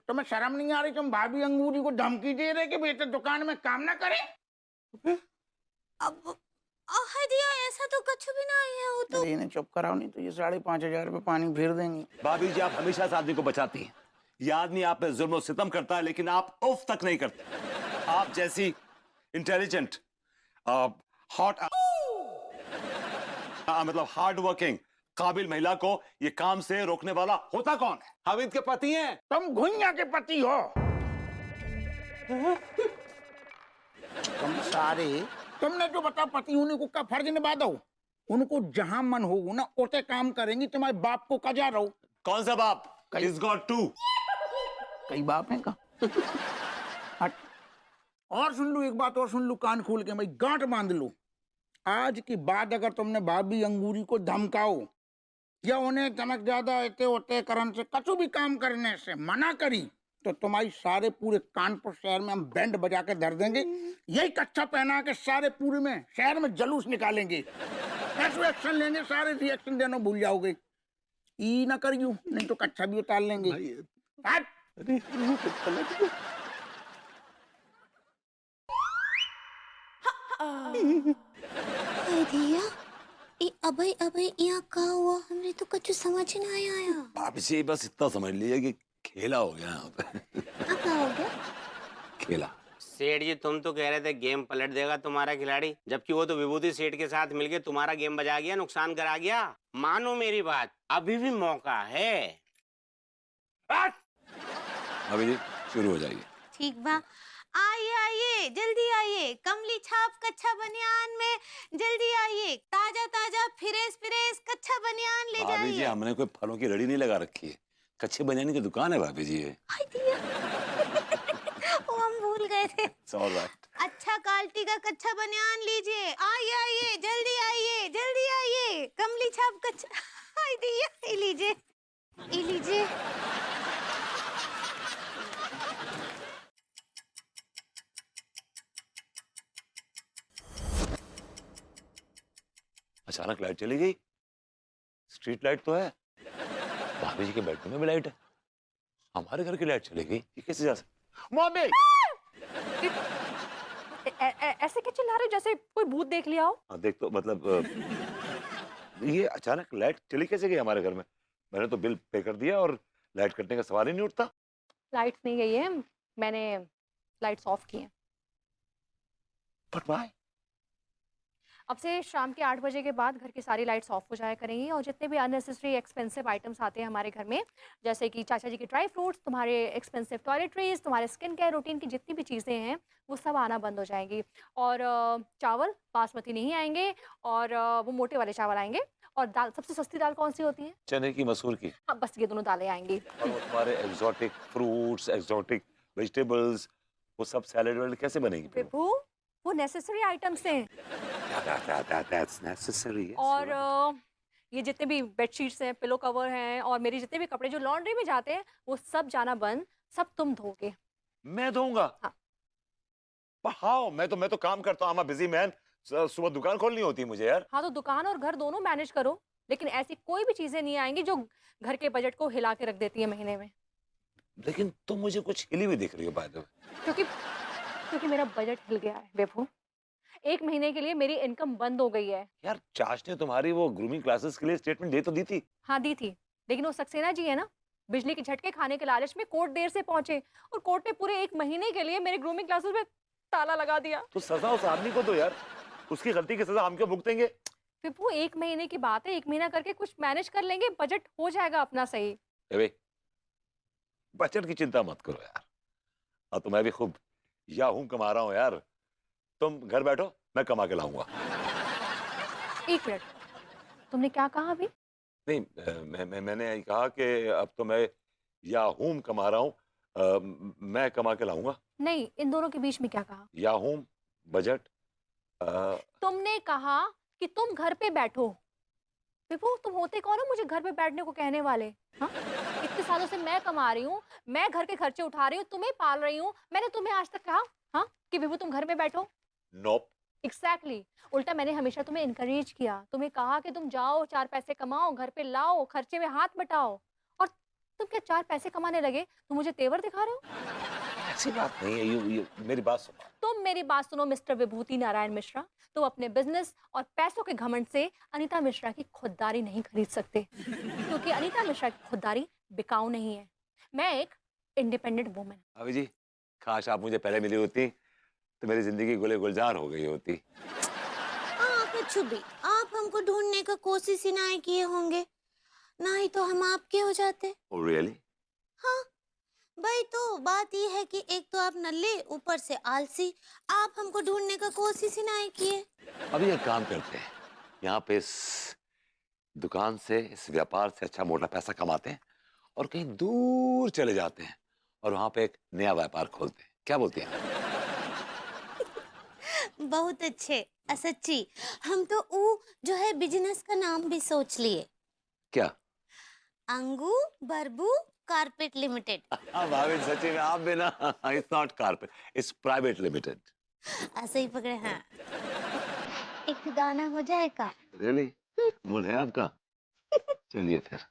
तुम्हें शर्म नहीं आ रही? तुम भाभी अंगूरी को धमकी दे रहे कि बेटा दुकान में काम ना करे? अब दिया ऐसा तो कुछ भी नहीं है। वो तो अरे इन्हें चुप कराओ, नहीं तो ये 5,500 रुपये पानी फेर देंगी। भाभी जी, आप हमेशा इस आदमी को बचाती हैं। ये आदमी आप पे जुल्म और सितम करता है, लेकिन आप उफ तक नहीं करते। आप जैसी इंटेलिजेंट, हॉट, मतलब हार्ड वर्किंग काबिल महिला को ये काम से रोकने वाला होता कौन है? हामिद के पति हैं। तुम घुइया के पति हो। तुम सारे, तुमने जो बता पति होने को का फर्ज निभा दो। उनको जहां मन हो ना उसे काम करेंगी। तुम्हारे बाप को कजा रहो। कौन सा बाप? He's got two। कई बाप हैं का? हट। और सुन लो, एक बात और सुन लो कान खोल के, भाई गांठ बांध लो। आज के बाद अगर तुमने भाभी अंगूरी को धमकाओ या उन्हें चमक ज्यादा ऐसे होते करन से कछु भी काम करने से मना करी तो तुम्हारी सारे पूरे कानपुर शहर में हम बैंड बजा के धर देंगे। यही कच्छा पहना के सारे पूरे में शहर में जलूस निकालेंगे। ऐसे एक्शन लेंगे, सारे रिएक्शन देना भूल जाओगे। ई ना करियो, नहीं तो कच्छा भी उतार लेंगे। हट। दिया अबे यहाँ का हुआ, हमने तो कुछ समझ ही नहीं आया। भाभी जी बस इतना समझ लीजिए कि खेला हो गया यहाँ पे। क्या हो गया? खेला। सेठ जी, तुम तो कह रहे थे गेम पलट देगा तुम्हारा खिलाड़ी, जबकि वो तो विभूति सेठ के साथ मिलके तुम्हारा गेम बजा गया, नुकसान करा गया। मानो मेरी बात, अभी भी मौका है। भाभी जी शुरू हो जाइए। ठीक बा, आइए आइए जल्दी आइए। कमली छाप कच्छा बनियान में जल्दी आइए। ताजा ताजा फ्रेश फ्रेश कच्छा बनियान ले भाभी जी जाइए। हमने कोई फलों की रड़ी नहीं लगा रखी है, कच्चे बनियान की दुकान है भाभी जी। हाय दिया। वो हम भूल गए थे। It's all right। अच्छा क्वालिटी का कच्छा बनियान लीजिए। आइए आइए जल्दी आइए, जल्दी आइए। कमली छाप कच्छा। हाय दिया, ये लीजिए, ये लीजिए। अचानक लाइट चली गई। स्ट्रीट लाइट तो है, भाभी जी के बेडरूम में भी लाइट है, हमारे घर की लाइट चली गई। ये कैसे जा सकता? मम्मी! ऐसे क्या चिल्ला रहे हो जैसे कोई भूत देख लिया हो? हाँ देख तो मतलब ये अचानक लाइट चली कैसे गई हमारे घर में? मैंने तो बिल पे कर दिया और लाइट कटने का सवाल ही नहीं उठता। लाइट्स नहीं गई है, मैंने लाइट्स ऑफ की हैं। But why? अब से शाम के 8 बजे के बाद घर की सारी लाइट्स ऑफ हो जाया करेंगी और जितने भी अननेसेसरी एक्सपेंसिव आइटम्स आते हैं हमारे घर में, जैसे कि चाचा जी के ड्राई फ्रूट्स, तुम्हारे एक्सपेंसिव टॉयलेटरीज, तुम्हारे स्किन केयर रूटीन की जितनी भी चीज़ें हैं वो सब आना बंद हो जाएंगी। और चावल बासमती नहीं आएंगे और वो मोटे वाले चावल आएंगे। और दाल, सबसे सस्ती दाल कौन सी होती है? चने की, मसूर की। हाँ, बस ये दोनों दालें आएंगी। और वो तुम्हारे एक्सोटिक फ्रूट्स, एक्सोटिक वेजिटेबल्स, वो सब सैलेड वैलेड कैसे बनेगी? विभू, वो नेसेसरी आइटम्स हैं। That's necessary, yes, और you're right। ये जितने भी बेडशीट्स हैं, पिलो कवर हैं और मेरे जितने भी कपड़े जो लॉन्ड्री में जाते हैं वो सब जाना बंद, सब तुम धोगे। मैं दूंगा? हाँ। हाउ? मैं तो काम करता हूँ, बिजी मैन। सुबह दुकान खोलनी होती है मुझे यार। हाँ, तो दुकान और घर दोनों मैनेज करो, लेकिन ऐसी कोई भी चीजें नहीं आएंगी जो घर के बजट को हिला के रख देती है महीने में। लेकिन तुम मुझे कुछ हिली हुई दिख रही हो बाय द वे। क्योंकि मेरा बजट हिल गया है विभू। 1 महीने के लिए मेरी इनकम बंद हो गई है। यार चाच ने तुम्हारी वो ग्रूमिंग क्लासेस के लिए स्टेटमेंट दे तो दी थी। हाँ दी थी, लेकिन वो सक्सेना जी है ना, बिजली के झटके खाने के लालच में कोर्ट देर से पहुंचे और कोर्ट ने पूरे 1 महीने के लिए मेरे ग्रूमिंग क्लासेस में ताला लगा दिया। तो सजा उस आदमी को दो यार, उसकी गलती की सजा हम क्यों भुगतेंगे? विभू 1 महीने की बात है, 1 महीना करके कुछ मैनेज कर लेंगे, बजट हो जाएगा अपना सही। बजट की चिंता मत करो यार, और तो मैं भी खूब याहू कमा रहा हूँ यार। तुम घर बैठो, मैं कमा के लाऊंगा। 1 मिनट, तुमने क्या कहा अभी? नहीं मैंने यही कहा कि अब तो मैं याहूम कमा रहा हूँ, मैं कमा के लाऊंगा। नहीं, इन दोनों के बीच में क्या कहा? याहूम बजट। तुमने कहा कि तुम घर पे बैठो। विभू, तुम होते कौन हो मुझे घर पे बैठने को कहने वाले? हाँ, इतने सालों से मैं कमा रही हूँ, मैं घर के खर्चे उठा रही हूँ, तुम्हें पाल रही हूँ। मैंने तुम्हें आज तक कहा हाँ कि विभू तुम घर में बैठो? नोप। एग्जैक्टली, उल्टा मैंने हमेशा तुम्हें इनकरेज किया, तुम्हें कहा कि तुम जाओ, 4 पैसे कमाओ, घर पे लाओ, खर्चे में हाथ बटाओ। और तुम क्या 4 पैसे कमाने लगे तो मुझे तेवर दिखा रहे हो? ऐसी बात नहीं है, यू मेरी बात सुनो। तुम मेरी बात सुनो मिस्टर विभूति नारायण मिश्रा, तुम अपने बिजनेस और पैसों के घमंड से अनीता मिश्रा की खुददारी नहीं खरीद सकते, क्योंकि अनीता मिश्रा की खुददारी बिकाऊ नहीं है। मैं एक इंडिपेंडेंट वुमन। भाभी जी, काश आप मुझे पहले मिली होती तो मेरी जिंदगी गुले गुलजार हो गई होती। कुछ भी आप हमको ढूंढने का कोशिश ही ना किए होंगे, ना ही तो हम आपके हो जाते। Oh, really? हाँ भाई, तो बात ये है कि एक तो आप नल्ले, ऊपर से आलसी, आप हमको ढूंढने का कोशिश ही ना किए। अभी एक काम करते हैं, यहाँ पे इस दुकान से, इस व्यापार से अच्छा मोटा पैसा कमाते हैं और कहीं दूर चले जाते हैं और वहां पे एक नया व्यापार खोलते हैं। क्या बोलती हैं? बहुत अच्छे। सच्ची, हम तो वो जो है बिजनेस का नाम भी सोच लिए। क्या? अंगू बरबू कारपेट लिमिटेड। हाँ भाभी, सच्ची में आप भी ना, it's not carpet, it's private limited. ऐसे ही पकड़े। हाँ, एक गाना हो जाएगा। रियली? मूड है आपका? चलिए फिर।